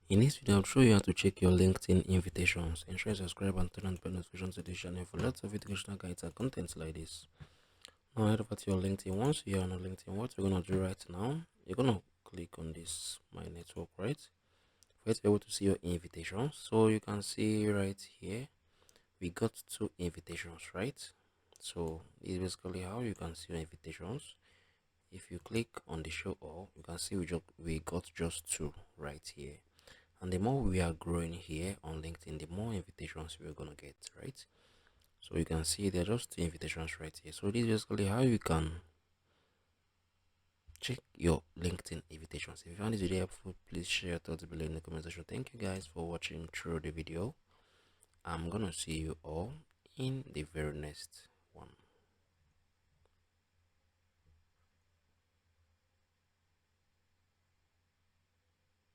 In this video, I'll show you how to check your LinkedIn invitations. Ensure you subscribe and turn on the notifications to this channel for lots of educational guides and contents like this. Now head over to your LinkedIn. Once you're on LinkedIn, what you're gonna do right now, you're gonna click on this My Network, right? For you to be able to see your invitations. So you can see right here, we got 2 invitations, right? So this is basically how you can see your invitations. If you click on the show all, you can see we got just 2 right here. And the more we are growing here on LinkedIn, the more invitations we're gonna get, right? So you can see there are just 2 invitations right here. So this is basically how you can check your LinkedIn invitations. If you found this video helpful, please share your thoughts below in the comment section. Thank you guys for watching through the video. I'm gonna see you all in the very next one.